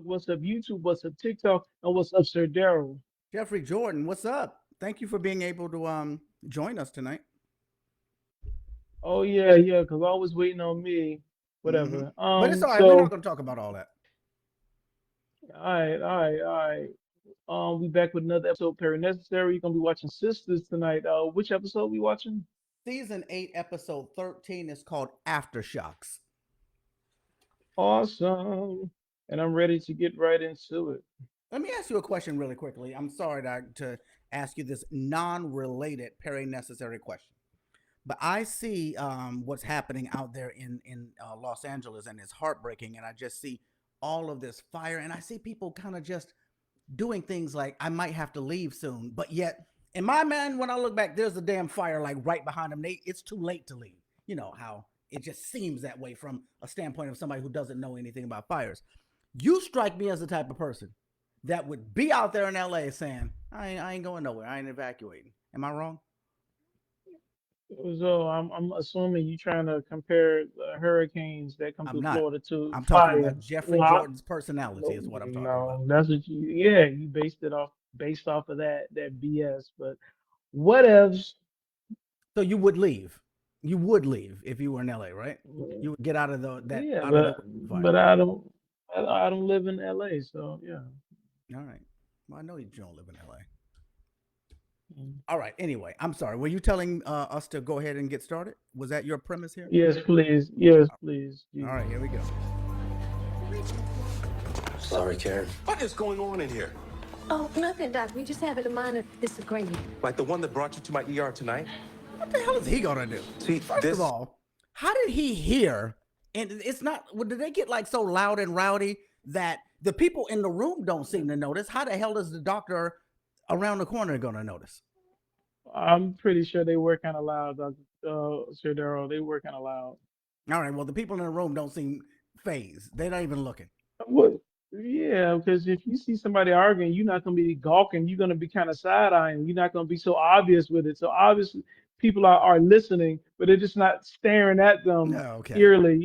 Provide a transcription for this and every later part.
What's up, YouTube? What's up, TikTok? And what's up, Sir Daryl? Jeffrey Jordan, what's up? Thank you for being able to join us tonight. Oh yeah, yeah, because always waiting on me. hmm Whatever. But it's all right. We're not So going to talk about all that. all right. We back with another episode, Perry Necessary. You're gonna be watching Sisters tonight. Which episode we watching? Season 8, episode 13 is called Aftershocks. Awesome. And I'm ready to get right into it. Let me ask you a question really quickly. I'm sorry to ask you this non-related, very necessary question. But I see what's happening out there in Los Angeles, and it's heartbreaking. And I just see all of this fire, and I see people kind of just doing things like I might have to leave soon, but yet in my mind, when I look back, there's a damn fire like right behind them. It's too late to leave. You know how it just seems that way from a standpoint of somebody who doesn't know anything about fires. You strike me as the type of person that would be out there in LA saying, I ain't going nowhere. I ain't evacuating. Am I wrong? So I'm assuming you trying to compare the hurricanes that come I'm through not. Florida to I'm talking fire. about Jeffrey Well, Jordan's personality no, is what I'm talking about. no, that's what you. Yeah, you based off of that BS. But what else? So you would leave. You would leave if you were in LA, right? You would get out of the that Yeah, out of the fire. but I don't live in LA, so yeah. All right. Well, I know you don't live in LA. Mm. All right. Anyway, I'm sorry. Were you telling us to go ahead and get started? Was that your premise here? Yes, please. Yes, please. All Jesus. right. Here we go. Sorry, Karen. What is going on in here? Oh, nothing, Doc. We just having a minor disagreement. Like the one that brought you to my ER tonight? What the hell is he gonna do? See, First this. of all, how did he hear? And it's not. Did they get like so loud and rowdy that the people in the room don't seem to notice? How the hell is the doctor around the corner gonna notice? I'm pretty sure they were kind of loud, Sir Darrell. They were kind of loud. All right. Well, the people in the room don't seem phased. They're not even looking. What? Yeah, because if you see somebody arguing, you're not gonna be gawking. You're gonna be kind of side eyeing. You're not gonna be so obvious with it. So obviously, people are listening, but they're just not staring at them No. Okay. eerily.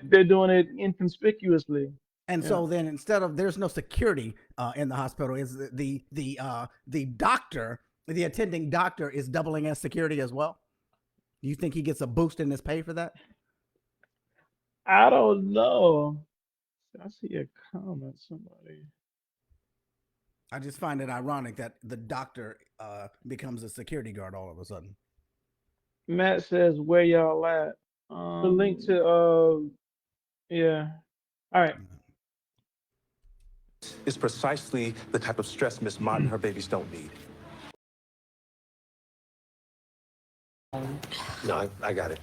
They're doing it inconspicuously. And Yeah. so then instead of there's no security in the hospital, is the doctor, the attending doctor is doubling as security as well? Do you think he gets a boost in his pay for that? I don't know. I see a comment. Somebody. I just find it ironic that the doctor becomes a security guard all of a sudden. Matt says, "Where y'all at?" The link to yeah. All right. Is precisely the type of stress Miss Martin and her babies don't need. No, I got it.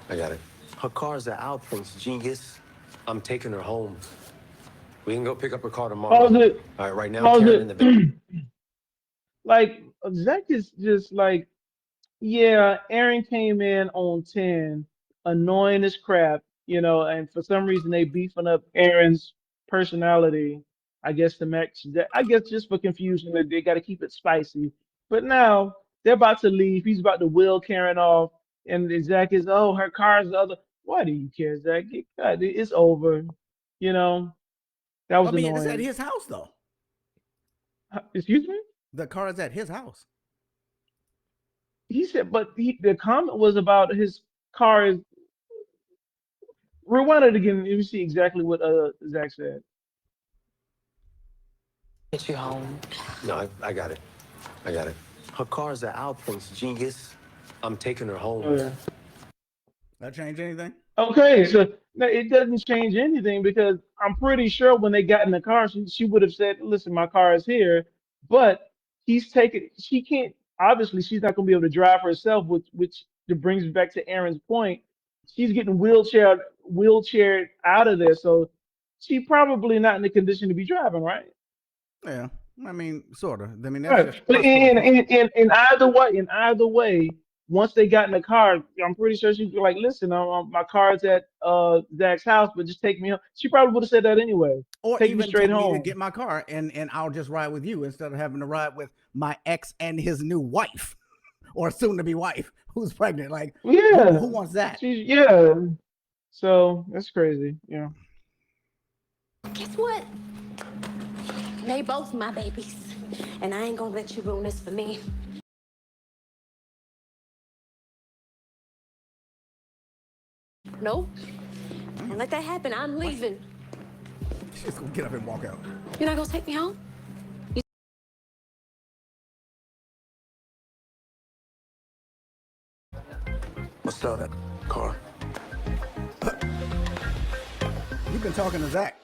I got it. Her car's an outpost, genius. I'm taking her home. We can go pick up her car tomorrow. Pause it. All right, right now, Pause Karen in the it. Like Zach is just like, yeah, Aaron came in on 10, annoying as crap, and for some reason they beefing up Aaron's personality, I guess to match that. I guess just for confusion, they got to keep it spicy. But now they're about to leave. He's about to wheel Karen off, and Zach is, oh, her car's the other. Why do you care, Zach? God, it's over. You know, that I was mean, it's at annoying. his house though. Excuse me? The car is at his house. He said, but the comment was about his car is. Rewind it again. Let me see exactly what Zach said. Get you home. No, I got it. I got it. Her car's an outpost, genius. I'm taking her home. Okay. That change anything? Okay, so no, it doesn't change anything because I'm pretty sure when they got in the car, she would have said, "Listen, my car is here," but he's taking. She can't. Obviously, she's not going to be able to drive herself, which brings me back to Aaron's point. She's getting wheelchaired out of there, so she probably not in the condition to be driving, right? Yeah. I mean, sort of. I mean, that's Right. just But personal. in either way, once they got in the car, I'm pretty sure she'd be like, "Listen, my car's at Zach's house, but just take me home." She probably would have said that anyway. Or Take me even straight take me to home. get my car and I'll just ride with you instead of having to ride with my ex and his new wife or soon to be wife who's pregnant. Like, Yeah. who wants that? Yeah. So that's crazy. Yeah. Guess what? They both my babies. And I ain't gonna let you ruin this for me. Nope. Don't let that happen. I'm leaving. She's gonna get up and walk out. You're not gonna take me home? Let's sell that car. You've been talking to Zach.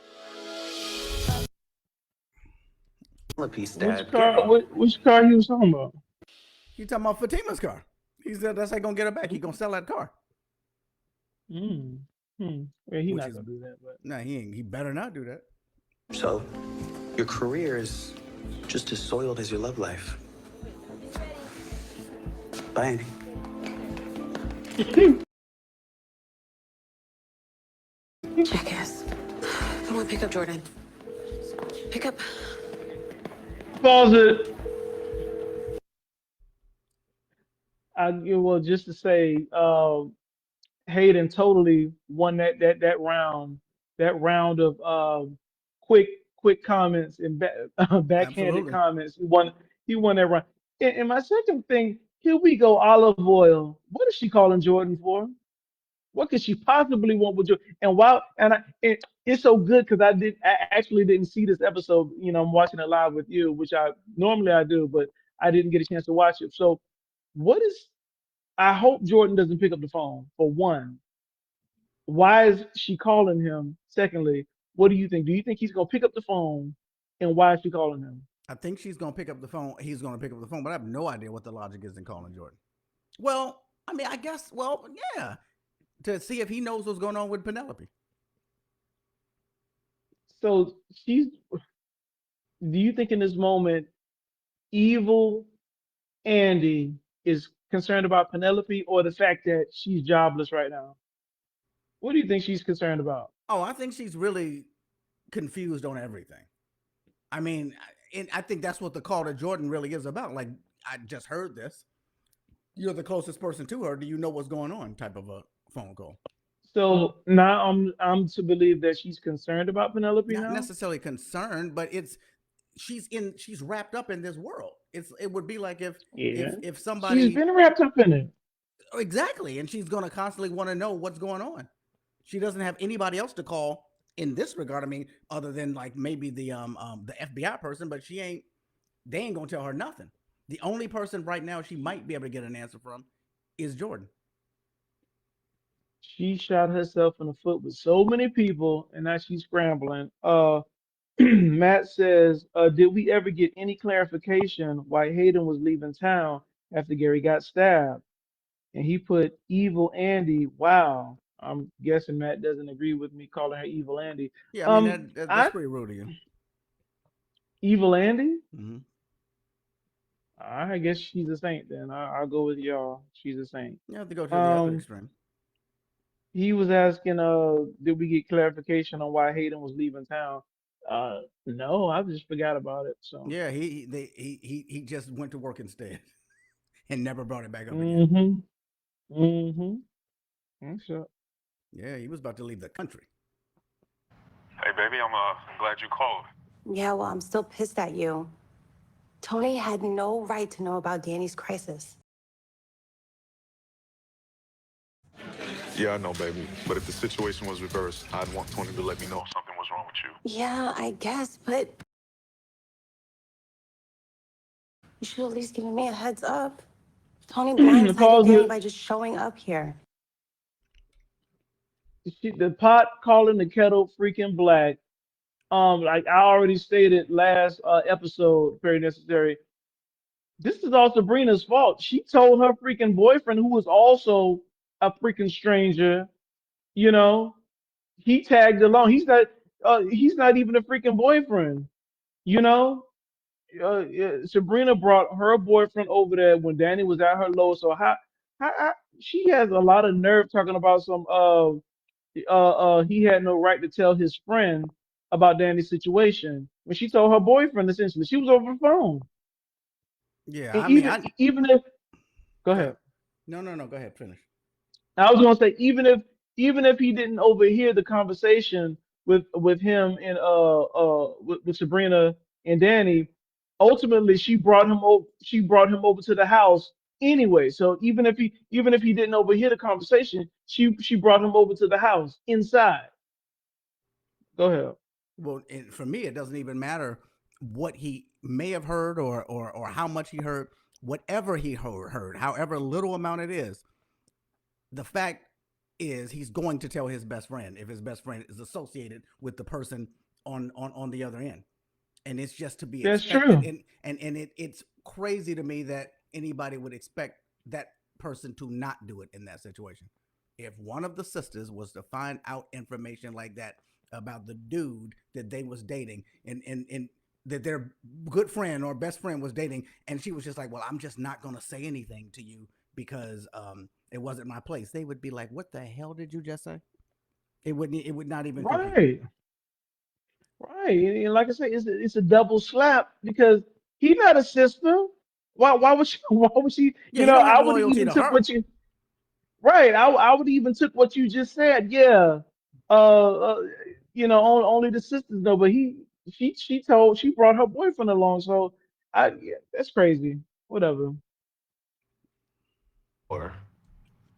A piece, Which Dad. car? Which car he was talking about? You talking about Fatima's car? He said that's how gonna get her back. He gonna sell that car. Mm. Well, he's Which not is- gonna do that, but No, he ain't. He better not do that. So, your career is just as soiled as your love life. Bye, Andy. Jackass. Come on, pick up Jordan. Pick up. pause it. Well, just to say, Hayden totally won that round of quick comments and backhanded Absolutely. comments. He won that round. And my second thing, here we go, olive oil. What is she calling Jordan for? What could she possibly want with Jordan? And it's so good because I actually didn't see this episode. I'm watching it live with you, which I normally I do, but I didn't get a chance to watch it. So what is I hope Jordan doesn't pick up the phone, for one. Why is she calling him? Secondly, what do you think? Do you think he's gonna pick up the phone? And why is she calling him? I think she's gonna pick up the phone. He's gonna pick up the phone, but I have no idea what the logic is in calling Jordan. Well, I mean, I guess. Well, yeah, to see if he knows what's going on with Penelope. So do you think in this moment, evil Andy is concerned about Penelope or the fact that she's jobless right now? What do you think she's concerned about? Oh, I think she's really confused on everything. I mean, and I think that's what the call to Jordan really is about. Like, I just heard this. You're the closest person to her. Do you know what's going on? Type of a phone call. So now I'm to believe that she's concerned about Penelope Not now? necessarily concerned, but she's wrapped up in this world. It would be like if Yeah. if She's somebody been wrapped up in it. exactly, and she's gonna constantly want to know what's going on. She doesn't have anybody else to call in this regard. I mean, other than like maybe the FBI person, but they ain't gonna tell her nothing. The only person right now she might be able to get an answer from is Jordan. She shot herself in the foot with so many people, and now she's scrambling. Matt says, did we ever get any clarification why Hayden was leaving town after Gary got stabbed? And he put evil Andy. Wow. I'm guessing Matt doesn't agree with me calling her evil Andy. Yeah, I mean that's I pretty rude of you. evil Andy. Mm-hmm. I guess she's a saint then. I'll go with y'all. She's a saint. You have to go to the other Um, extreme. he was asking, did we get clarification on why Hayden was leaving town? No, I just forgot about it. So, Yeah, he just went to work instead and never brought it back up again. mm-hmm, mm-hmm. So, Yeah, he was about to leave the country. Hey, baby, I'm glad you called. Yeah, well, I'm still pissed at you. Tony had no right to know about Danny's crisis. Yeah, I know, baby. But if the situation was reversed, I'd want Tony to let me know if something was wrong with you. Yeah, I guess, but you should at least give me a heads up. Tony blindsided pause Danny it. by just showing up here. The pot calling the kettle freaking black. Like I already stated last episode, very necessary. This is all Sabrina's fault. She told her freaking boyfriend, who was also a freaking stranger, you know, he tagged along. He's not even a freaking boyfriend, you know. Yeah, Sabrina brought her boyfriend over there when Danny was at her lowest. So how she has a lot of nerve talking about some he had no right to tell his friend about Danny's situation when she told her boyfriend essentially. She was over the phone. Yeah, And I mean, even if go go ahead. ahead. No, go ahead, finish. I was gonna say even if he didn't overhear the conversation with him and with Sabrina and Danny, ultimately she brought him over. She brought him over to the house anyway. So even if he didn't overhear the conversation, she brought him over to the house inside. Go ahead. Well, and for me, it doesn't even matter what he may have heard or how much he heard. Whatever he heard, however little amount it is, the fact is he's going to tell his best friend if his best friend is associated with the person on the other end, and it's just to be That's expected. true. And it's crazy to me that anybody would expect that person to not do it in that situation. If one of the sisters was to find out information like that about the dude that they was dating, and that their good friend or best friend was dating, and she was just like, well, I'm just not going to say anything to you because it wasn't my place, they would be like, what the hell did you just say? It would not even compute. Right. Right. And like I say, it's a double slap because he's not a sister. Why would she why would she, Yeah, he don't have I would have loyalty even to took her. what you right. I would even took what you just said. Yeah. Uh, uh only the sisters know, but she brought her boyfriend along, so yeah, that's crazy. Whatever. Or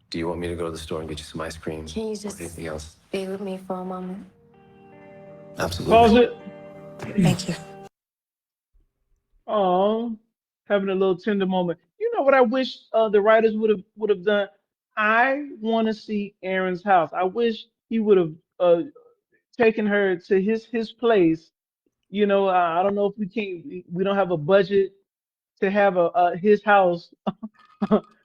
do you want me to go to the store and get you some ice cream Can you or just anything else? be with me for a moment? Absolutely. Pause it. Thank you. Oh, having a little tender moment. You know what I wish the writers would have done? I want to see Aaron's house. I wish he would have taken her to his place. I don't know if we don't have a budget to have a his house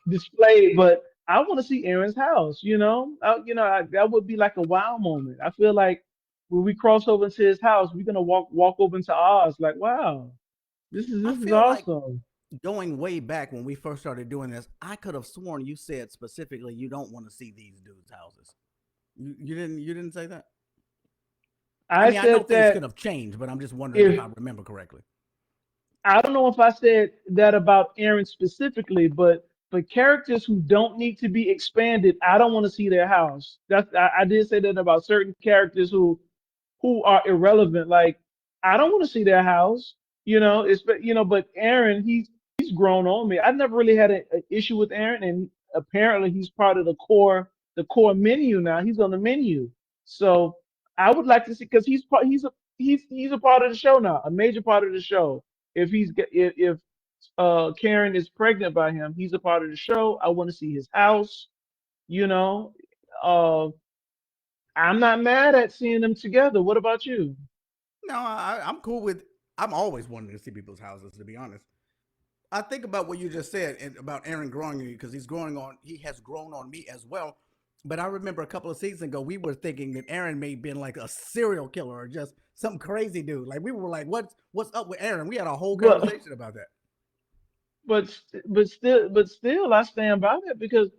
displayed, but I want to see Aaron's house. That would be like a wow moment. I feel like when we cross over into his house, we're gonna walk over into ours. Like, wow, this is I this is feel like awesome. going way back when we first started doing this, I could have sworn you said specifically you don't want to see these dudes' houses. You didn't say that? I I mean, I know said things could that have changed, but I'm just wondering if if I remember correctly. I don't know if I said that about Aaron specifically, but for characters who don't need to be expanded, I don't want to see their house. I did say that about certain characters who are irrelevant. Like I don't want to see their house. But Aaron, he's grown on me. I've never really had an issue with Aaron, and apparently he's part of the core menu now. He's on the menu, so I would like to see because he's a part of the show now, a major part of the show. If Karen is pregnant by him, he's a part of the show. I want to see his house. You know, uh, I'm not mad at seeing them together. What about you? No, I'm cool with. I'm always wanting to see people's houses. To be honest, I think about what you just said and about Aaron growing on you because he's growing on. He has grown on me as well. But I remember a couple of seasons ago, we were thinking that Aaron may have been like a serial killer or just some crazy dude. Like we were like, what's up with Aaron? We had a whole But conversation about that. but still, I stand by that because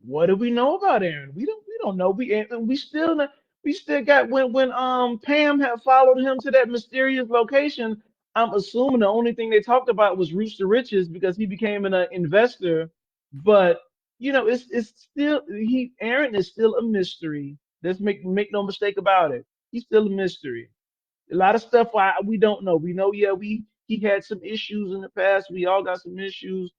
what do we know about Aaron? We don't know. We still got when Pam had followed him to that mysterious location. I'm assuming the only thing they talked about was Rooster Riches because he became an investor. But it's still he Aaron is still a mystery. Let's make no mistake about it. He's still a mystery. A lot of stuff we don't know. We know, yeah, he had some issues in the past. We all got some issues.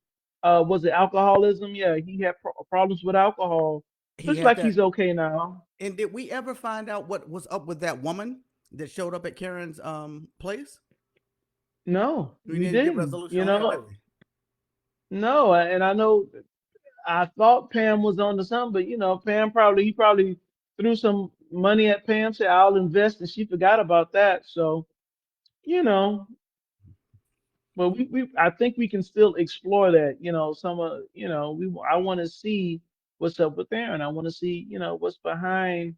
Was it alcoholism? Yeah, he had problems with alcohol. He Looks had like that. he's okay now. And did we ever find out what was up with that woman that showed up at Karen's place? No, We we didn't get didn't. resolution on that, did we? No, and I know I thought Pam was on to something, but Pam he probably threw some money at Pam, said I'll invest, and she forgot about that. So you know, but I think we can still explore that. Some we I want to see what's up with Aaron. I want to see what's behind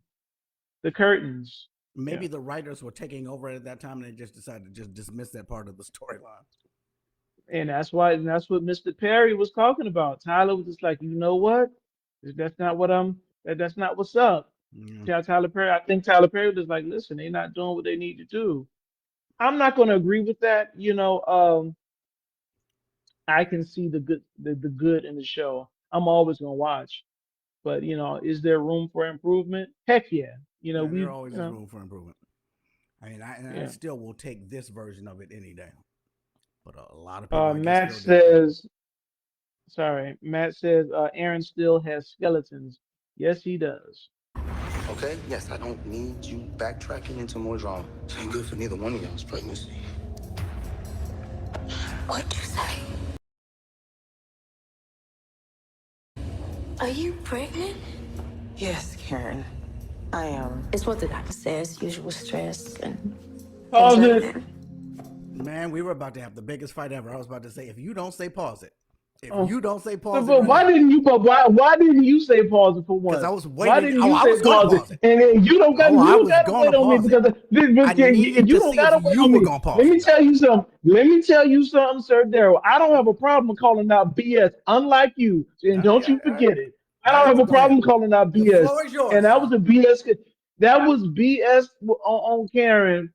the curtains. Yeah, Maybe the writers were taking over at that time and they just decided to just dismiss that part of the storyline. and that's what Mr. Perry was talking about. Tyler was just like, you know what? That's not what that's not what's up. Yeah. Tell Tyler Perry. I think Tyler Perry was like, listen, they're not doing what they need to do. I'm not going to agree with that. I can see the good in the show. I'm always going to watch. But is there room for improvement? Heck yeah. Yeah, there We always is room for improvement. I mean, I Yeah. still will take this version of it any day. But a lot of people, I guess, Matt feel different. says, sorry, Matt says Aaron still has skeletons. Yes, he does. Okay? Yes, I don't need you backtracking into more drama. It ain't good for neither one of y'all's pregnancy. What'd you say? Are you pregnant? Yes, Karen, I am. It's what the doctor says, usual stress and things Pause like it. that. Man, we were about to have the biggest fight ever. I was about to say, if you don't say pause it, if Oh. you don't say But, pause it but right why now, didn't you? But why didn't you say pause it for because I once? was Why waiting. didn't Oh, you I say was going to pause pause it? it. And then you don't got Oh, I you don't was got to going wait to on me pause it. because I needed you to don't see got if to wait you on were me. going to pause Let it, me though. tell you something. Let me tell you something, Sir Daryl. I don't have a problem calling out BS, unlike you, and All right, don't all you right, all right. forget it. I All don't right, have well, a go ahead. problem calling out The BS, floor is yours, and that sir. was a BS. That was BS on Karen.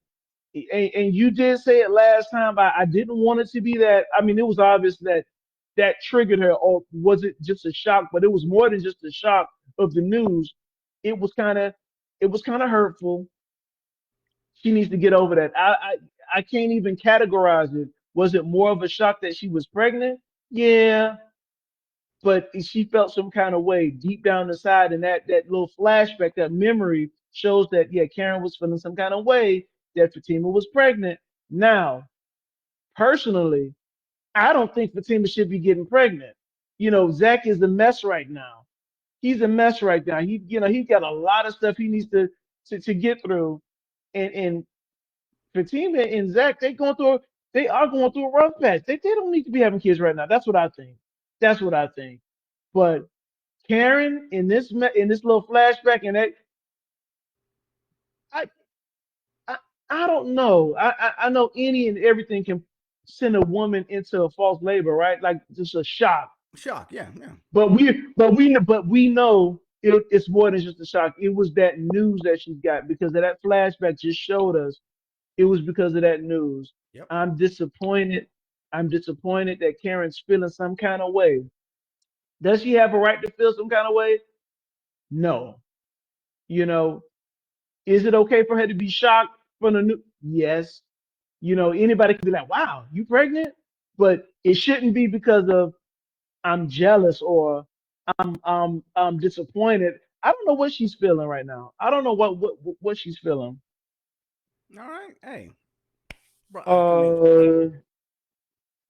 And you did say it last time. I didn't want it to be that. I mean, it was obvious that that triggered her, or was it just a shock? But it was more than just a shock of the news. It was kind of, it was kind of hurtful. She needs to get over that. I can't even categorize it. Was it more of a shock that she was pregnant? Yeah, but she felt some kind of way deep down inside, and that little flashback, that memory shows that yeah, Karen was feeling some kind of way that Fatima was pregnant. Now, personally, I don't think Fatima should be getting pregnant. You know, Zach is a mess right now. He's a mess right now. He's got a lot of stuff he needs to get through, and Fatima and Zach, they are going through a rough patch. They don't need to be having kids right now. That's what I think. That's what I think. But Karen in this little flashback, and that I I, I don't know. I know any and everything can send a woman into a false labor, right? Like just a shock. Shock, yeah, yeah. But we know it's more than just a shock. It was that news that she got because of that flashback just showed us it was because of that news. Yep. I'm disappointed. I'm disappointed that Karen's feeling some kind of way. Does she have a right to feel some kind of way? No. You know, is it okay for her to be shocked from the news? Yes. You know, anybody can be like, "Wow, you pregnant?" But it shouldn't be because of I'm jealous or I'm disappointed. I don't know what she's feeling right now. I don't know what she's feeling. All right. Hey, bro, I mean,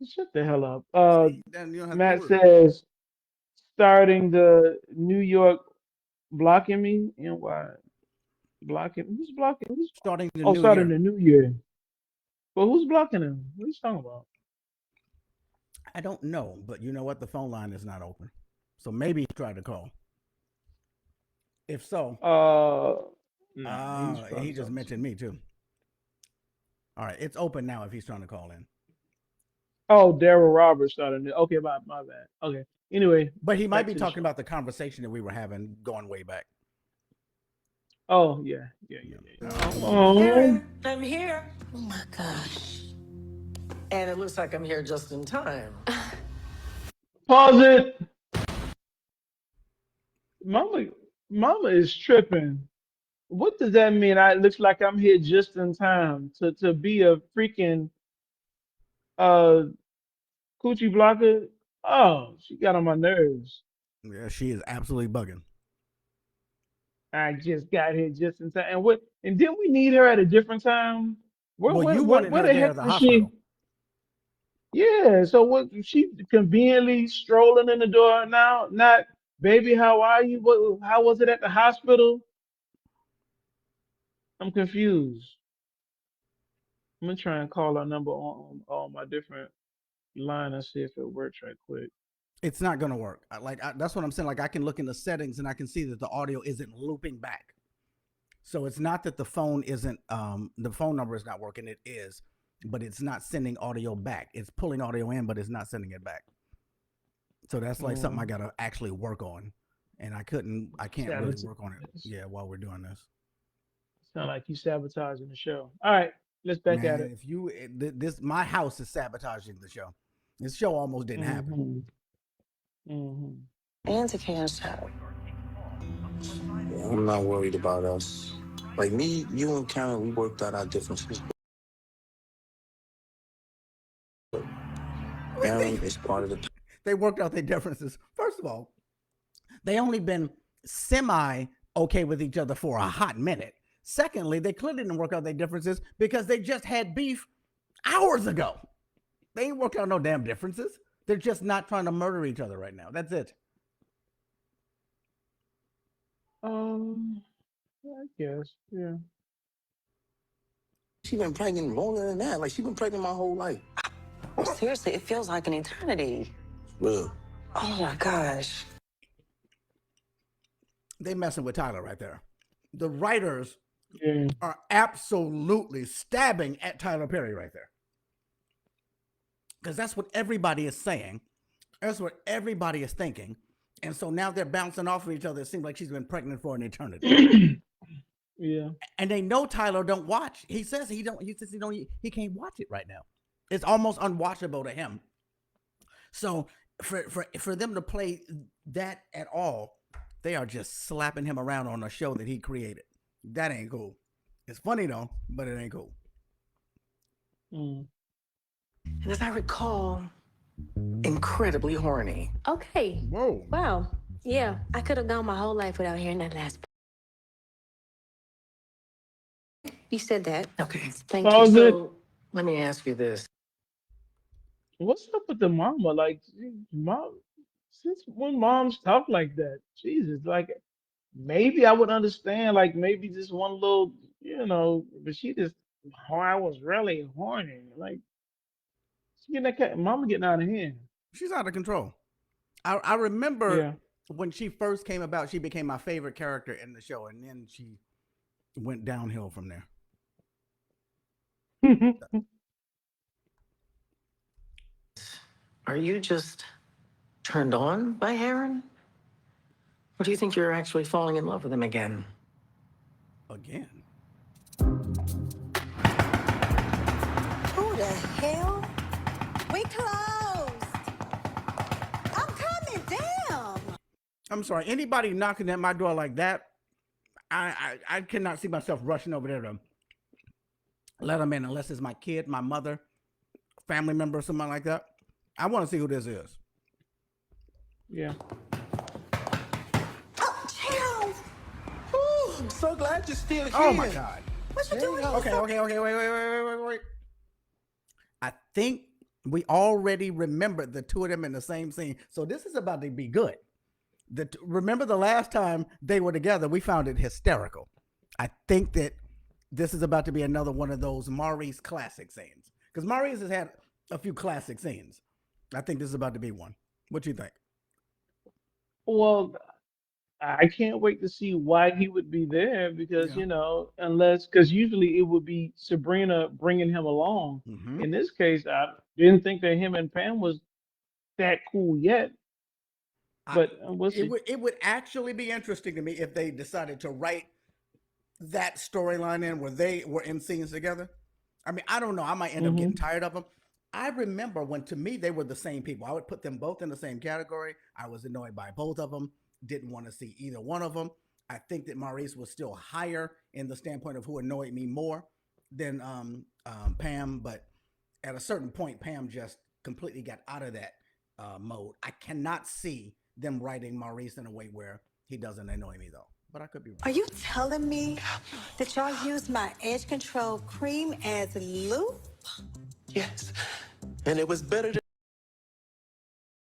Uh, shut the hell up. see, then you don't have to be Matt rude. says starting the New York blocking me and why blocking? Who's blocking? Who's Starting the oh new starting year. the new year? Well, who's blocking him? What are you talking about? I don't know, but you know what? The phone line is not open. So maybe he tried to call. If so, No, he's probably he just talking to mentioned me. me too. All right, it's open now if he's trying to call in. Oh, Daryl Roberts started it. Okay, my bad. Okay. Anyway, But he might back be to the talking show. about the conversation that we were having going way back. Oh yeah, yeah, Yeah. yeah, All yeah. right. Oh, Karen, I'm here. Oh my gosh. And it looks like I'm here just in time. pause it. Mama, Mama is tripping. What does that mean? I it looks like I'm here just in time to be a freaking uh coochie blocker. Oh, she got on my nerves. Yeah, she is absolutely bugging. I just got here just in time. And what? And didn't we need her at a different time? Well, you wanted Where her the there at heck the was she? hospital. Yeah. So what? She conveniently strolling in the door now. Not, baby. How are you? What? How was it at the hospital? I'm confused. I'm gonna try and call her number on my different line and see if it works right quick. It's not going to work. That's what I'm saying. Like I can look in the settings and I can see that the audio isn't looping back. So it's not that the phone isn't the phone number is not working. It is, but it's not sending audio back. It's pulling audio in, but it's not sending it back. So that's like something I Mm, gotta actually work on, and I can't really sabotage. work on it. Yeah, while we're doing this, Sound like you sabotaging the show. All right, let's back at man. it. If you this my house is sabotaging the show. This show almost didn't happen. Mm-hmm. Mm-hmm. And to Karen's child. Yeah, I'm not worried about us. Like me, you, and Karen, we worked out our differences. Karen is part of the. They worked out their differences. First of all, they only been semi okay with each other for a hot minute. Secondly, they clearly didn't work out their differences because they just had beef hours ago. They ain't worked out no damn differences. They're just not trying to murder each other right now. That's it. I guess, yeah. She been pregnant longer than that. Like she been pregnant my whole life. Seriously, it feels like an eternity. Real. Oh my gosh. They messing with Tyler right there. The writers Yeah. are absolutely stabbing at Tyler Perry right there. Because that's what everybody is saying. That's what everybody is thinking. And so now they're bouncing off of each other. It seems like she's been pregnant for an eternity. Yeah. And they know Tyler don't watch. He says he can't watch it right now. It's almost unwatchable to him. So for them to play that at all, they are just slapping him around on a show that he created. That ain't cool. It's funny though, but it ain't cool. Mm. And as I recall, incredibly horny. Okay. Whoa. Wow. Yeah, I could have gone my whole life without hearing that last. You said that. Okay. Thank Pause you. it. So let me ask you this. What's up with the mama? Like, mom, since when moms talk like that? Jesus, like maybe I would understand, like maybe just one little, but she just, oh, I was really horny. Like, she getting that cat, mama getting out of hand. She's out of control. I remember Yeah. when she first came about, she became my favorite character in the show, and then she went downhill from there. Are you just turned on by Aaron? Or do you think you're actually falling in love with him again? Again. Who the hell? We closed. I'm coming down. I'm sorry. Anybody knocking at my door like that, I cannot see myself rushing over there to let them in unless it's my kid, my mother, family member, or something like that. I want to see who this is. Yeah. Oh, Charles. Ooh, I'm so glad you're still here. Oh my God. What you doing? Okay. Wait. I think we already remembered the two of them in the same scene. So this is about to be good. Remember the last time they were together, we found it hysterical. I think that this is about to be another one of those Maurice classic scenes. Because Maurice has had a few classic scenes. I think this is about to be one. What do you think? Well, I can't wait to see why he would be there because, Yeah. because usually it would be Sabrina bringing him along. Mm-hmm. In this case, I didn't think that him and Pam was that cool yet, but we'll see. It would actually be interesting to me if they decided to write that storyline in where they were in scenes together. I mean, I don't know. I might end up getting tired of them. I remember when, to me, they were the same people. I would put them both in the same category. I was annoyed by both of them. Didn't want to see either one of them. I think that Maurice was still higher in the standpoint of who annoyed me more than Pam. But at a certain point, Pam just completely got out of that mode. I cannot see them writing Maurice in a way where he doesn't annoy me, though. But I could be wrong. Are you telling me that y'all used my edge control cream as lube? Yes. And it was better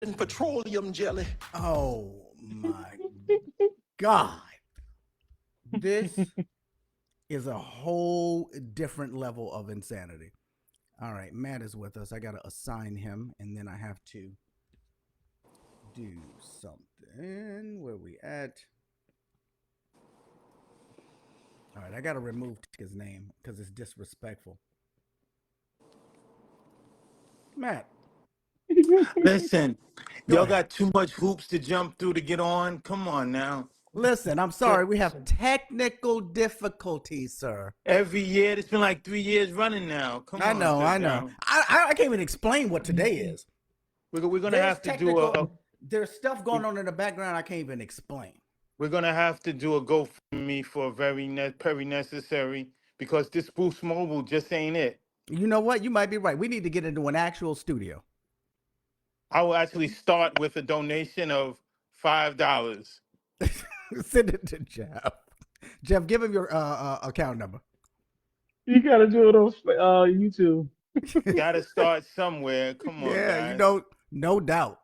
than petroleum jelly. Oh my God. This is a whole different level of insanity. All right, Matt is with us. I got to assign him, and then I have to do something. Where we at? All right, I got to remove his name because it's disrespectful. Matt. Listen, Go y'all ahead. got too much hoops to jump through to get on. Come on now. Listen, I'm sorry. We have technical difficulties, sir. Every year, it's been like 3 years running now. Come on. I know. down. I can't even explain what today is. We're gonna have to do a. There's stuff going on in the background I can't even explain. We're gonna have to do a GoFundMe for very necessary because this Boost Mobile just ain't it. You know what? You might be right. We need to get into an actual studio. I will actually start with a donation of $5. Send it to Jeff. Jeff, give him your account number. You gotta do it on YouTube. Got to start somewhere. Come on, Yeah, you guys. know, no doubt.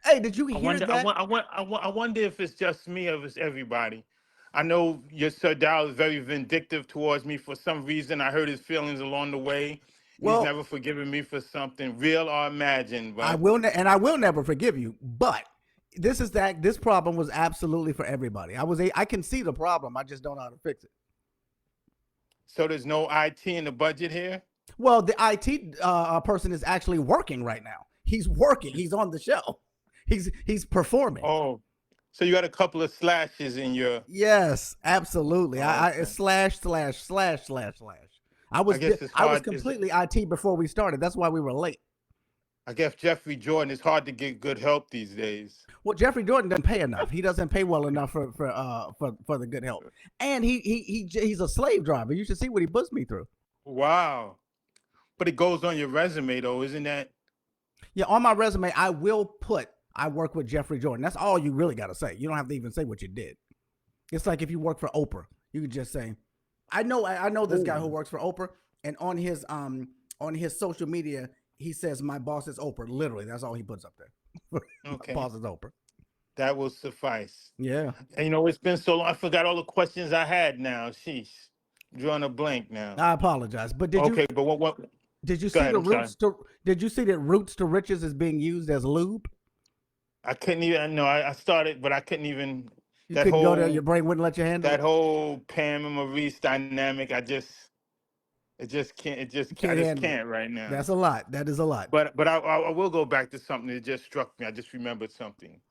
Hey, did you I hear wonder. I that? want. I want. I wonder if it's just me or if it's everybody. I know your Sir Dow is very vindictive towards me for some reason. I hurt his feelings along the way. He's Well, never forgiven me for something real or imagined. I But will, and I will never forgive you. But this problem was absolutely for everybody. I can see the problem. I just don't know how to fix it. so there's no IT in the budget here. Well, the IT person is actually working right now. He's working. He's on the show. He's performing. Oh, so you got a couple of slashes in your. Yes, absolutely. I Okay. slash slash slash slash slash. I guess it's I was hard. completely IT before we started. That's why we were late. I guess Jeffrey Jordan. It's hard to get good help these days. Well, Jeffrey Jordan doesn't pay enough. He doesn't pay well enough for the good help. And he's a slave driver. You should see what he puts me through. Wow. But it goes on your resume though, isn't that? Yeah, on my resume, I will put I work with Jeffrey Jordan. That's all you really got to say. You don't have to even say what you did. It's like if you work for Oprah, you could just say, I know this guy who works for Oprah, and on his social media, he says my boss is Oprah. Literally, that's all he puts up there. Okay. My boss is Oprah. That will suffice. Yeah. And you know, it's been so long. I forgot all the questions I had now. Sheesh. Drawing a blank now. I apologize, but Okay, but what did you go see ahead, the I'm sorry. roots to did you see that roots to riches is being used as lube? I couldn't even no, I started, but I couldn't even You that couldn't go there. whole Your brain wouldn't let you handle that it. whole Pam and Maurice dynamic, it just can't You I can't just handle it. can't right now. That's a lot. That is a lot. But I will go back to something that just struck me. I just remembered something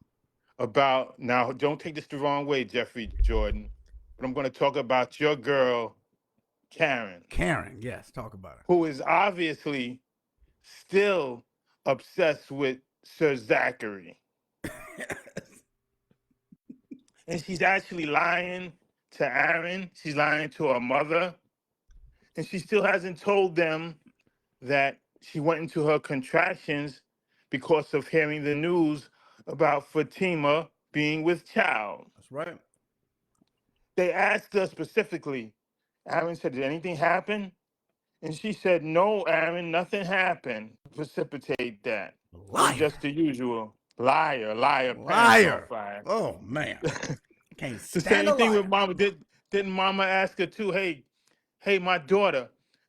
about now. Don't take this the wrong way, Jeffrey Jordan, but I'm going to talk about your girl, Karen, Karen, yes, talk about who is obviously still obsessed with Sir Zachary, and she's actually lying to Aaron. She's lying to her mother, and she still hasn't told them that she went into her contractions because of hearing the news about Fatima being with child. That's right. They asked her specifically, Aaron said, did anything happen? And she said, no, Aaron, nothing happened to precipitate that. It was Liar. just the usual. Liar, pants on Liar. fire. Oh man. Can't The stand a same thing liar. with mama. Didn't mama ask her too, hey, my daughter,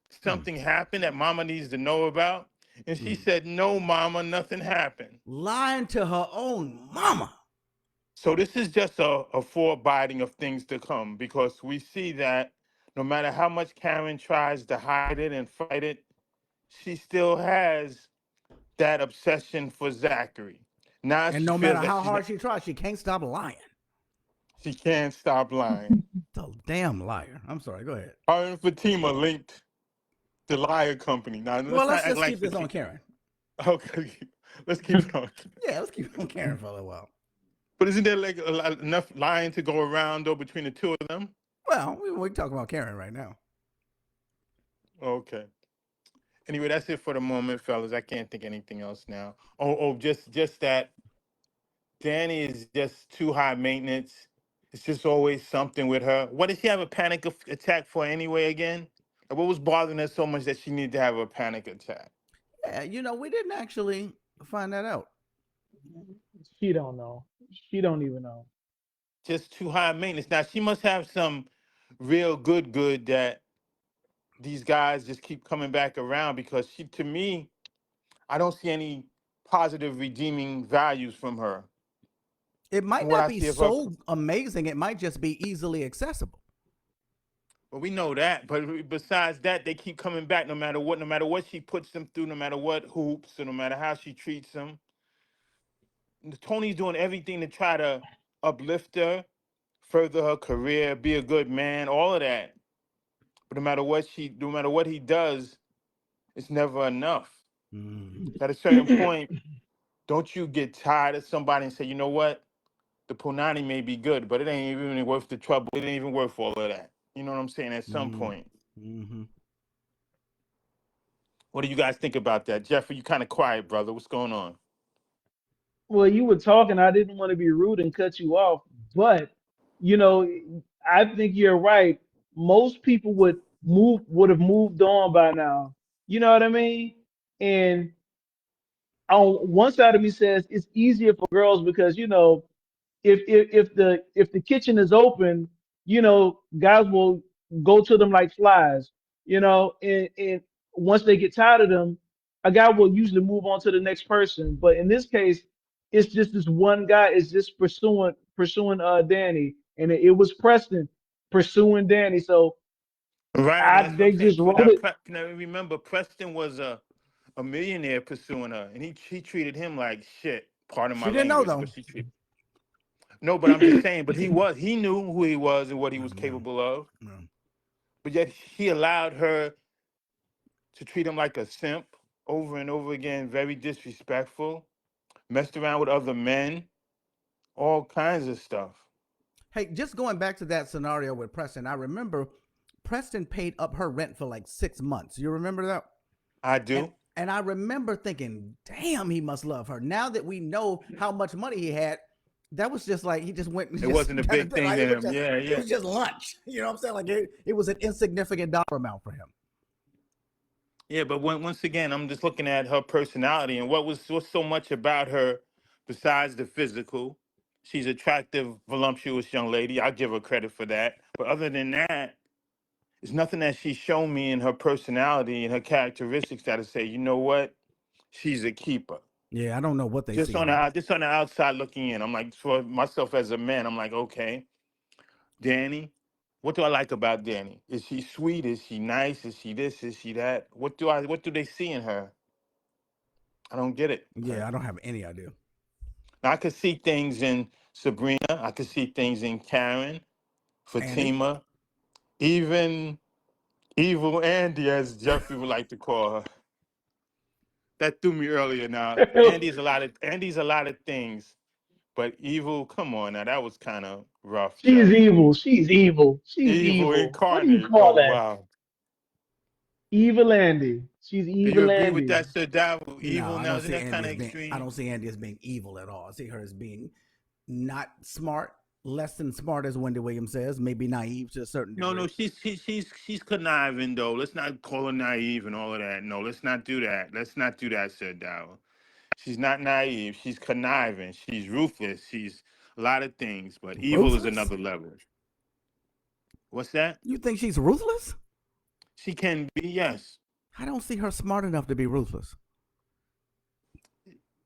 something happened that mama needs to know about? And she said, no, mama, nothing happened. Lying to her own mama. So this is just a foreboding of things to come because we see that no matter how much Karen tries to hide it and fight it, she still has that obsession for Zachary. Now And she no feels matter that how hard she tries, she can't stop lying. she can't stop lying. It's a damn liar. I'm sorry. Go ahead. Her and Fatima linked the liar company. Now Well, let's not act just like keep this Fatima. on Karen. Okay, let's keep it on. Yeah, let's keep it on Karen for a little while. But isn't there like enough lying to go around though between the two of them? Well, we're talking about Karen right now. Okay. Anyway, that's it for the moment, fellas. I can't think anything else now. Just that Danni is just too high maintenance. It's just always something with her. What did she have a panic attack for anyway again? Like, what was bothering her so much that she needed to have a panic attack? Yeah, we didn't actually find that out. She don't know. She don't even know. Just too high maintenance. Now she must have some real good that these guys just keep coming back around because to me, I don't see any positive redeeming values from her. It might From what not I be see of her, so amazing. It might just be easily accessible. well, we know that. But besides that, they keep coming back no matter what she puts them through, no matter what hoops, and no matter how she treats them. Tony's doing everything to try to uplift her, further her career, be a good man, all of that. But no matter what he does, it's never enough. At a certain point, don't you get tired of somebody and say, you know what? the punani may be good, but it ain't even worth the trouble. It ain't even worth all of that. You know what I'm saying? At some point. Mm-hmm. What do you guys think about that? Jeffrey, you kind of quiet, brother. What's going on? Well, you were talking. I didn't want to be rude and cut you off, but you know, I think you're right. Most people would have moved on by now. You know what I mean? And on one side of me says it's easier for girls because if the kitchen is open, guys will go to them like flies, and once they get tired of them, a guy will usually move on to the next person. But in this case, it's just this one guy is just pursuing Danny, and it was Preston pursuing Danny. So Right, and that's what I'm they saying. just wrote it. Now remember, Preston was a millionaire pursuing her, and he treated him like shit. Pardon She my didn't know language, though. but she treated. No, but I'm just saying. But he knew who he was and what he was Yeah, capable of. yeah. But yet he allowed her to treat him like a simp over and over again, very disrespectful, messed around with other men, all kinds of stuff. Hey, just going back to that scenario with Preston, I remember Preston paid up her rent for like 6 months. You remember that? I And do. and I remember thinking, damn, he must love her. Now that we know how much money he had, that was just like he just went and It just wasn't a kind big of thing. thing Like to it was him. just Yeah, it yeah. was just lunch. You know what I'm saying? Like it was an insignificant dollar amount for him. Yeah, but once again, I'm just looking at her personality and what's so much about her besides the physical. She's attractive, voluptuous young lady. I give her credit for that. But other than that, there's nothing that she's shown me in her personality and her characteristics that I say, you know what, she's a keeper. Yeah, I don't know what they see in her. Just on the outside looking in, I'm like, for myself as a man, I'm like, okay, Danny, what do I like about Danny? Is she sweet? Is she nice? Is she this? Is she that? What do they see in her? I don't get it. Yeah, I don't have any idea. Now, I could see things in Sabrina. I could see things in Karen, Andy? Fatima, even Evil Andy, as Jeffrey would like to call her. That threw me earlier. Now, Andy's a lot of things, but Evil, come on now, that was kind of rough, She's Jeff. evil. She's evil. She's Evil evil. What do you incarnate. call Oh that? wow. Evil Andy. She's Do you evil agree with Andy. that, Sir Davu? No, Evil I now, don't isn't see that Andy kind of as being. I extreme? don't see Andy as being evil at all. I see her as being not smart, less than smart, as Wendy Williams says, maybe naive to a certain No, degree. no, she's conniving though. Let's not call her naive and all of that. No, let's not do that. Let's not do that, Sir Davu. She's not naive. She's conniving. She's ruthless. She's a lot of things, but evil is Ruthless? another level. What's that? You think she's ruthless? She can be, yes. I don't see her smart enough to be ruthless.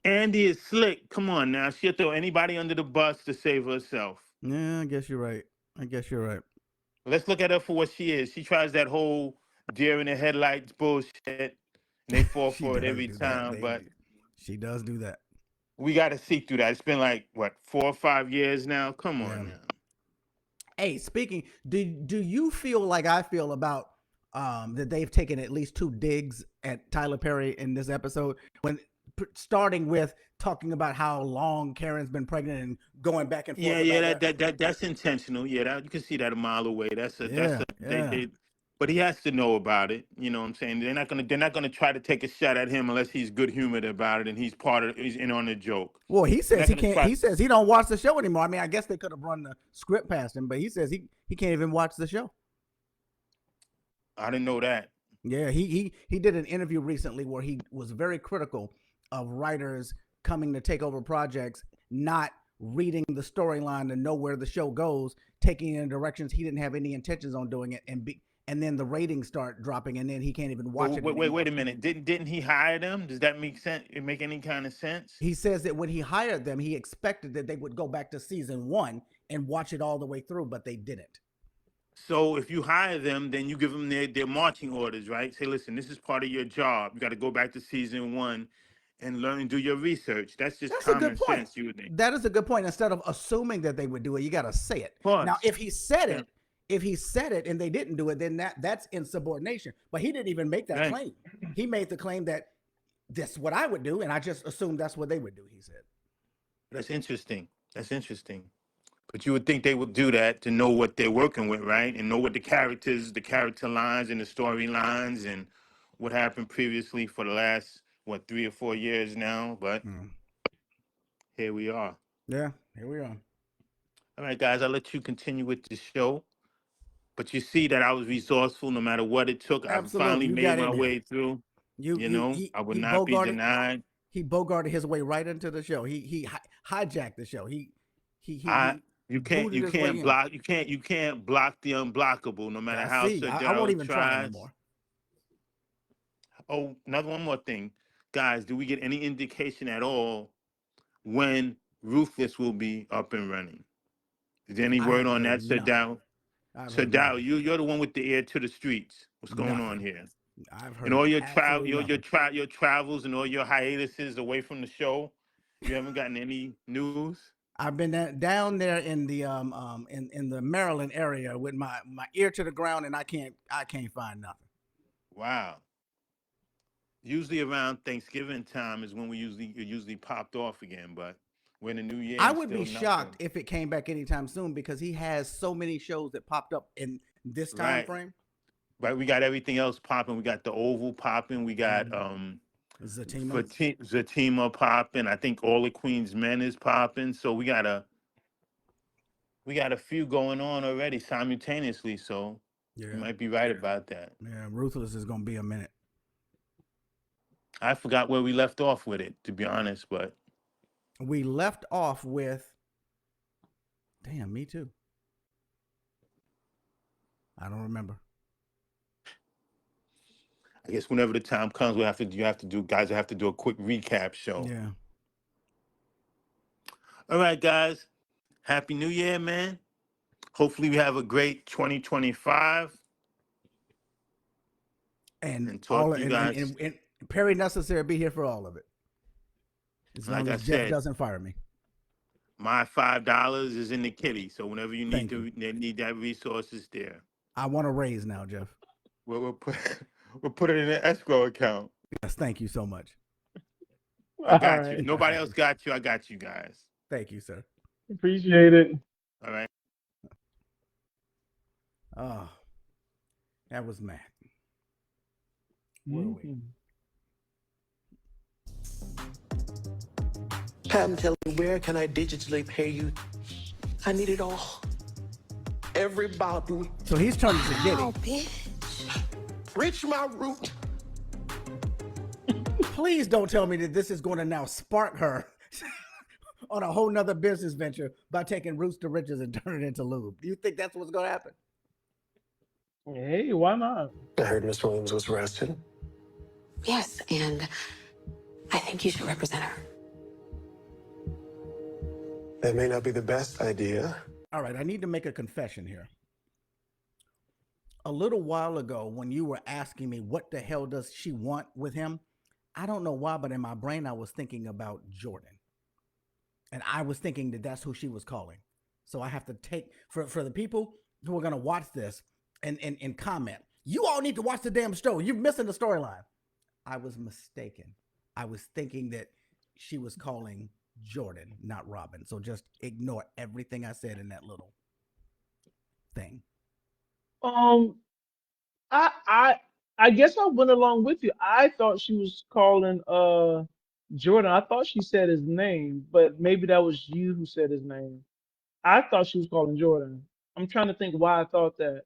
Andy is slick. Come on now. She'll throw anybody under the bus to save herself. Yeah, I guess you're right. I guess you're right. Let's look at her for what she is. She tries that whole deer in the headlights bullshit, and they fall She for it does every do that. time. But She does do that. we got to see through that. It's been like, what, 4 or 5 years now? Come Yeah. on now. Hey, speaking, do you feel like I feel about that they've taken at least 2 digs at Tyler Perry in this episode, when starting with talking about how long Karen's been pregnant and going back and forth Yeah, about that's intentional. Yeah, you can see that a mile away. That's yeah, yeah. but he has to know about it. You know what I'm saying? They're not gonna try to take a shot at him unless he's good humored about it and he's in on the joke. Well, he They're says not he gonna can't. try. He says he don't watch the show anymore. I mean, I guess they could have run the script past him, but he says he can't even watch the show. I didn't know that. Yeah, he did an interview recently where he was very critical of writers coming to take over projects, not reading the storyline to know where the show goes, taking in directions he didn't have any intentions on doing it, and then the ratings start dropping, and then he can't even watch it anymore. Wait a minute. Didn't he hire them? Does that make sense? It make any kind of sense? He says that when he hired them, he expected that they would go back to season 1 and watch it all the way through, but they didn't. So if you hire them, then you give them their marching orders, right? Say, listen, this is part of your job. You got to go back to season 1 and learn and do your research. That's just That's a good common point. sense, you would think. That is a good point. Instead of assuming that they would do it, you got to say it. Of course. Now, if he said Yeah. it, and they didn't do it, then that's insubordination. But he didn't even make that Right. claim. He made the claim that this is what I would do, and I just assumed that's what they would do. He said. That's interesting. That's interesting. But you would think they would do that to know what they're working with, right? And know what the characters, the character lines and the storylines and what happened previously for the last, what, 3 or 4 years now. But here we are. Yeah, here we are. All right, guys, I'll let you continue with the show. But you see that I was resourceful no matter what it took. I Absolutely, finally you made got my in there. way through. You You you know, he I would he not be bogarted denied. he bogarted his way right into the show. Hijacked the show. I He you can't booted you his way can't in. block you can't block the unblockable no matter I how see. Sir I won't Darrell even try tries. anymore. Oh, another one more thing. Guys, do we get any indication at all when Ruthless will be up and running? Is there any I word haven't on heard that, Sir nothing. Dow? I've Sir heard Dow, nothing. you're the one with the ear to the streets. What's going on Nothing. here? I've And heard all absolutely nothing. your travels and all your hiatuses away from the show, you haven't gotten any news? I've been down there in the in the Maryland area with my ear to the ground, and I can't find nothing. Wow. Usually around Thanksgiving time is when it usually popped off again, but we're in the new year I and would still be shocked nothing. if it came back anytime soon because he has so many shows that popped up in this time Right. frame. Right. We got everything else popping. We got the Oval popping. We got Zatima. Zatima popping. I think all the Queen's Men is popping. So we got a few going on already simultaneously. So you Yeah, might be right about that. yeah. Ruthless is gonna be a minute. I forgot where we left off with it, to be honest, but We left off with. Damn, me too. I don't remember. I guess whenever the time comes, you have to do guys will have to do a quick recap show. Yeah. All right, guys. Happy New Year, man. Hopefully we have a great 2025 And and talk all to you guys. and Perry necessary be here for all of it. As long Like I as Jeff said, doesn't fire me. my $5 is in the kitty. So whenever you Thank you. need that resource is there. I want a raise now, Jeff. We'll put we'll put it in an escrow account. Yes, thank you so much. I All got you. If right. nobody else got you, I got you guys. Thank you, sir. Appreciate it. All right. Oh, that was mad. Where are we? Mhm. Pam, tell me, where can I digitally pay you? I need it all. Every bottle. So he's turning to Oh, Diddy. bitch. Reach my root. Please don't tell me that this is going to now spark her on a whole nother business venture by taking roots to riches and turning it into lube. Do you think that's what's going to happen? Hey, why not? I heard Miss Williams was arrested. Yes, and I think you should represent her. That may not be the best idea. All right, I need to make a confession here. A little while ago, when you were asking me what the hell does she want with him, I don't know why, but in my brain, I was thinking about Jordan. And I was thinking that that's who she was calling. So I have to take, for the people who are going to watch this and comment, you all need to watch the damn show. You're missing the storyline. I was mistaken. I was thinking that she was calling Jordan, not Robin. So just ignore everything I said in that little thing. Um, I I guess I went along with you. I thought she was calling Jordan. I thought she said his name, but maybe that was you who said his name. I thought she was calling Jordan. I'm trying to think why I thought that.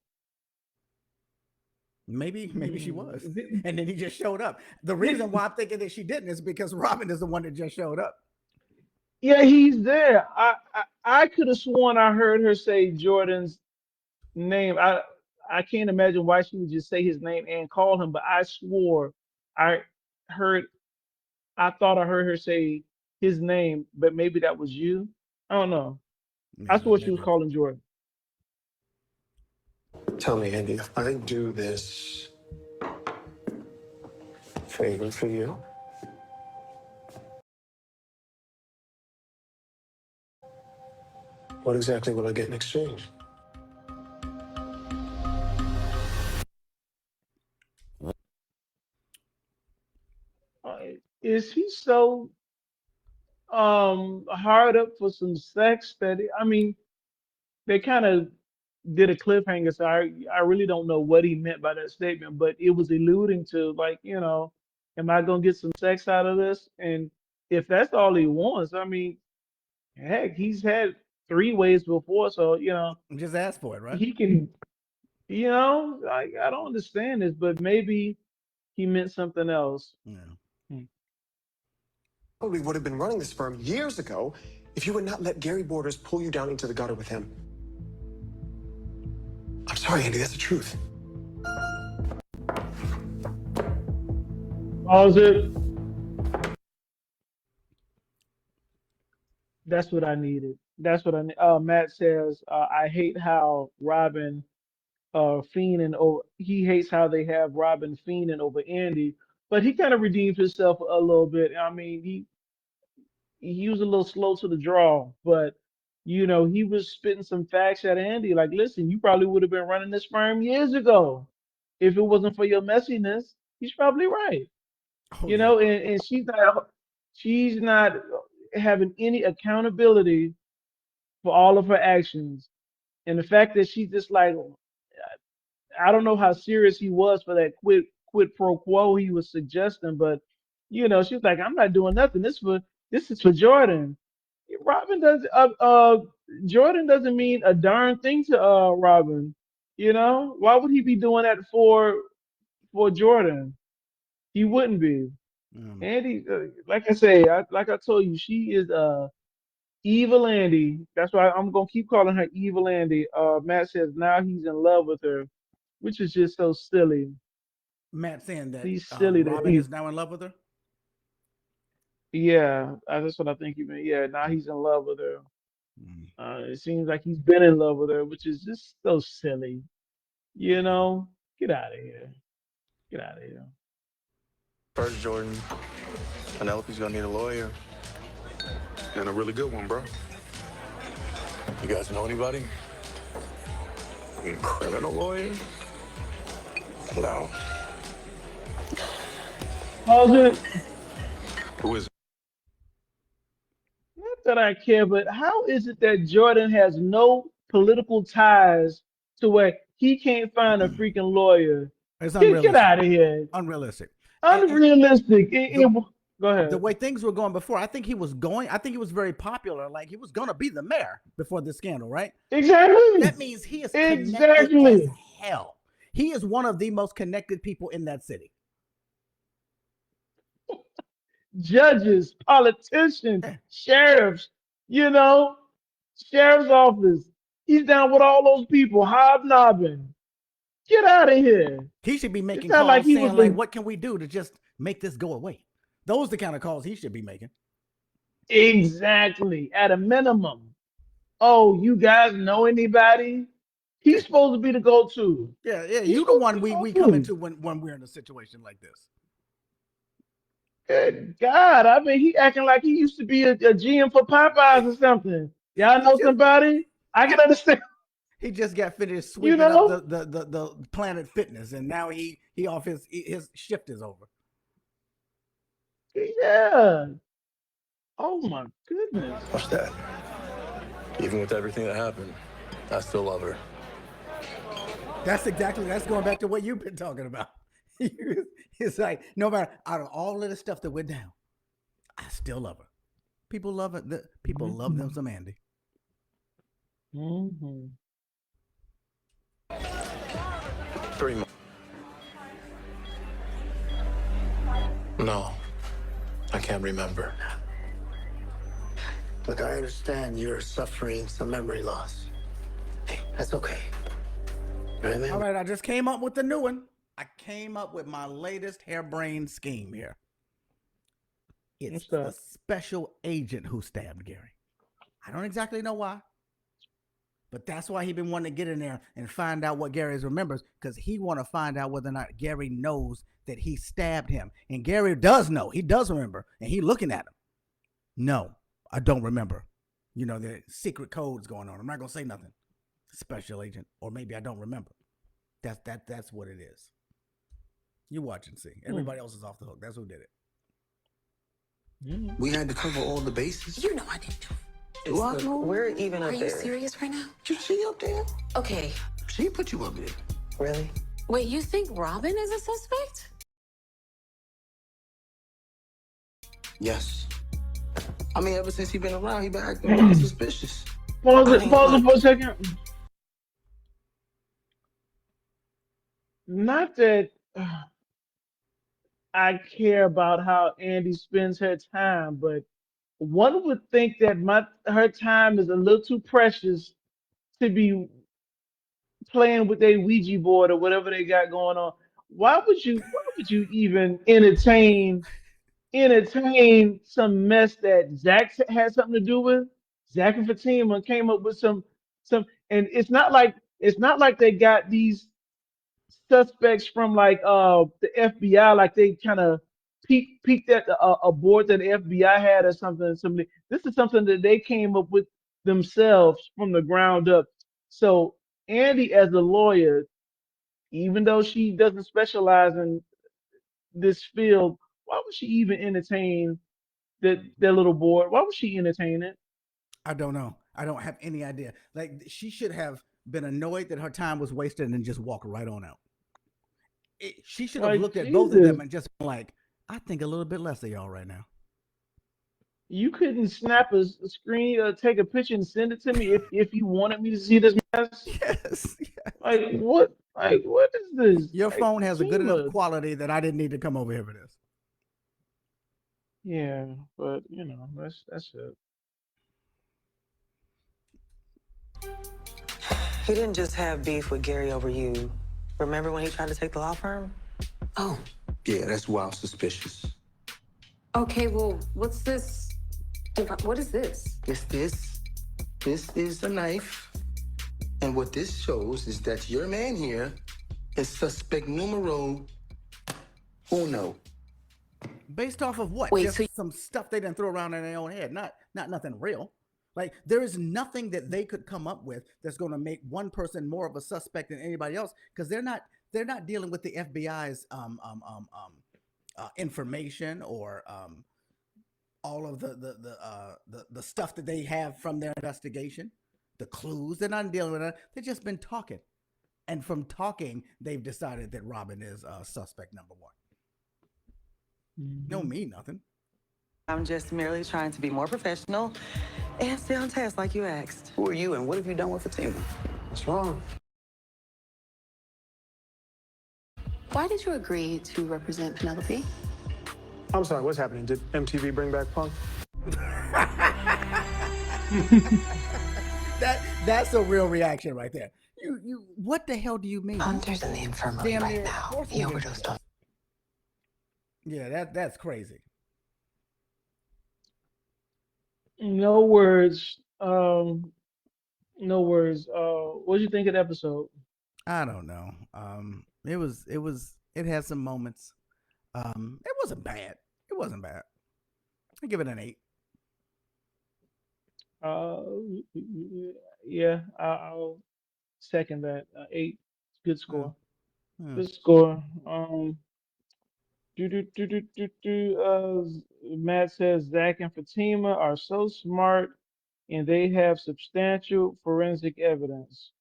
Maybe she was. Hmm. And then he just showed up. The reason why I'm thinking that she didn't is because Robin is the one that just showed up. Yeah, he's there. I could have sworn I heard her say Jordan's name. I can't imagine why she would just say his name and call him, but I swore I heard I thought I heard her say his name, but maybe that was you. I don't know. I Yeah, swore she was maybe. calling Jordan. Tell me, Andy, if I do this favor for you, what exactly will I get in exchange? Uh, is he so hard up for some sex that I mean they kind of did a cliffhanger, so I really don't know what he meant by that statement, but it was alluding to like, am I gonna get some sex out of this? And if that's all he wants, I mean, heck, he's had three ways before, so Just ask for it, right? he can, I don't understand this, but maybe he meant something else. Yeah. Hmm. Probably would have been running this firm years ago if you would not let Gary Borders pull you down into the gutter with him. I'm sorry, Andi, that's the truth. Pause it. That's what I needed. That's what I need. Matt says, I hate how Robin fiending over. He hates how they have Robin fiending over Andy, but he kind of redeemed himself a little bit. I mean, he was a little slow to the draw, but he was spitting some facts at Andy. Like, listen, you probably would have been running this firm years ago if it wasn't for your messiness. He's probably right. Oh yeah. And she's not having any accountability for all of her actions. And the fact that she's just like, I don't know how serious he was for that quid pro quo he was suggesting, but she's like, I'm not doing nothing. This is for Jordan. Robin does Jordan doesn't mean a darn thing to Robin. Why would he be doing that for Jordan? He wouldn't be. Andy, like I say, like I told you, she is evil Andy. That's why I'm gonna keep calling her evil Andy. Matt says now he's in love with her, which is just so silly. Matt saying that He's silly that Robin is now in love with her. yeah, that's what I think he meant. Yeah, now he's in love with her. Mm. It seems like he's been in love with her, which is just so silly. Get out of here. Get out of here. First, Jordan, Penelope's gonna need a lawyer. And a really good one, bro. You guys know anybody? A criminal lawyer? No. Pause it. Who is it? Not that I care, but how is it that Jordan has no political ties to where he can't find a freaking lawyer? It's Get unrealistic. out of here. Unrealistic. Unrealistic. Go The ahead. way things were going before, I think he was very popular. Like he was going to be the mayor before this scandal, right? Exactly. That means he is connected as Exactly. hell. He is one of the most connected people in that city. Judges, politicians, sheriffs, sheriff's office. He's down with all those people, hobnobbing. Get out of here. He should be It's making not calls like he saying, was like, what can we do to just make this go away? Those are the kind of calls he should be making. exactly at a minimum. Oh, you guys know anybody? He's supposed to be the go-to. Yeah, He's you the supposed one to be we the come go-to. into when we're in a situation like this. Good God. I mean, he acting like he used to be a GM for Popeyes or something. Y'all know somebody? I can understand. He just got finished You sweeping up know? the Planet Fitness, and now he off his shift is over. Yeah. Oh my goodness. Watch that. Even with everything that happened, I still love her. That's going back to what you've been talking about. It's like no matter out of all of the stuff that went down, I still love her. People love it. People love them some Andi. Mm-hmm. 3 months. No, I can't remember. Look, I understand you're suffering some memory loss. Hey, that's okay. Remember? All right, I just came up with the new one. I came up with my latest harebrained scheme here. It's What's the that? special agent who stabbed Gary. I don't exactly know why, but that's why he been wanting to get in there and find out what Gary remembers, because he want to find out whether or not Gary knows that he stabbed him. And Gary does know. He does remember, and he looking at him. No, I don't remember. The secret codes going on. I'm not gonna say nothing. Special agent, or maybe I don't remember. That's what it is. You watch and see. Everybody else is off the hook. That's who did it. We had to cover all the bases. You know I didn't do Do I know? We're even Are up you there. serious right now? She up there? Okay. She put you up there. Really? Wait, you think Robin is a suspect? Yes. I mean, ever since he been around, he been acting real suspicious. Pause I it. mean, Pause it look, for a second. Not that I care about how Andi spends her time, but one would think that her time is a little too precious to be playing with their Ouija board or whatever they got going on. Why would you even entertain some mess that Zach had something to do with? Zach and Fatima came up with some, and it's not like they got these suspects from like the FBI, like they kind of peeked at a board that the FBI had or something. Something. This is something that they came up with themselves from the ground up. So Andi, as a lawyer, even though she doesn't specialize in this field, why would she even entertain that little board? Why would she entertain it? I don't know. I don't have any idea. Like she should have been annoyed that her time was wasted and just walk right on out. She should have Like looked at both of Jesus, them and just been like, I think a little bit less of y'all right now. you couldn't snap a screen or take a picture and send it to me if you wanted me to see this mess. Yes. Like what? Like what is this? Your Like phone has a good enough Fatima. quality that I didn't need to come over here for this. Yeah, but that's it. he didn't just have beef with Gary over you. Remember when he tried to take the law firm? Oh, Yeah, that's wild suspicious. okay. Well, what's this? What is this? It's this. This is a knife. And what this shows is that your man here is suspect numero uno. Based off of what? Wait, Just so some stuff they didn't throw around in their own head. Not nothing real. Like there is nothing that they could come up with that's going to make one person more of a suspect than anybody else because they're not dealing with the FBI's information or all of the stuff that they have from their investigation, the clues. They're not dealing with it. They've just been talking, and from talking, they've decided that Robin is suspect number one. Don't Mhm. mean nothing. I'm just merely trying to be more professional and stay on task like you asked. Who are you and what have you done with Fatima? What's wrong? why did you agree to represent Penelope? I'm sorry, what's happening? Did MTV bring back Punk? That's a real reaction right there. You what the hell do you mean? Hunter's in the infirmary Damn right near now. forced He me to overdosed do on. Yeah, that's crazy. No words. No words. What did you think of the episode? I don't know. It had some moments. It wasn't bad. It wasn't bad. I give it an 8. Uh, yeah, I'll second that. Eight, good Yeah, score. yeah. Good score. Matt says Zach and Fatima are so smart, and they have substantial forensic evidence.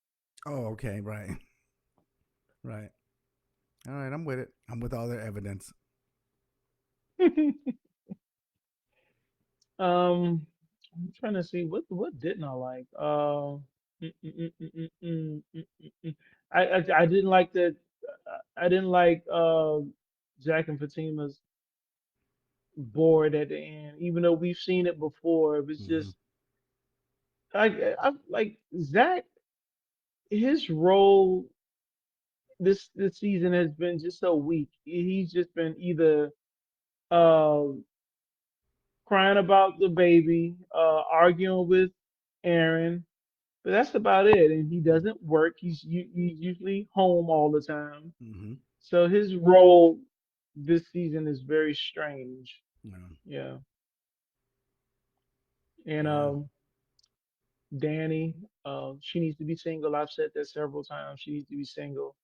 Oh, okay, right, right. All right, I'm with it. I'm with all their evidence. I'm trying to see what didn't I like. Mm, mm, mm, mm, mm, mm, mm, mm, mm. I didn't like that. I didn't like Jack and Fatima's board at the end, even though we've seen it before. It was Hmm. just I like Zach. His role this season has been just so weak. He's just been either uh, crying about the baby, arguing with Aaron, but that's about it. And he doesn't work. He's usually home all the time. Hmm. So his role this season is very strange. Yeah. Yeah. And Yeah. Danny, she needs to be single. I've said that several times. She needs to be single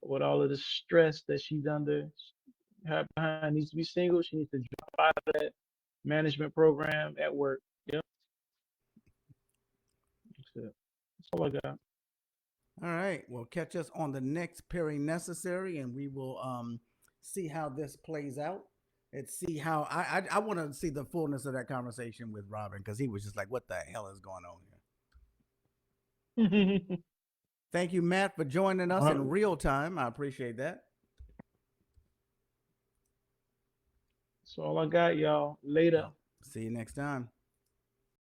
with all of the stress that she's under. Her behind needs to be single. She needs to drop out of that management program at work. Yep. all I got. All right. Well, catch us on the next Pairing Necessary, and we will see how this plays out. Let's see how I want to see the fullness of that conversation with Robin, because he was just like, "What the hell is going on here?" Thank you, Matt, for joining us in real time. I appreciate that. That's all I got, y'all. Later. See you next time.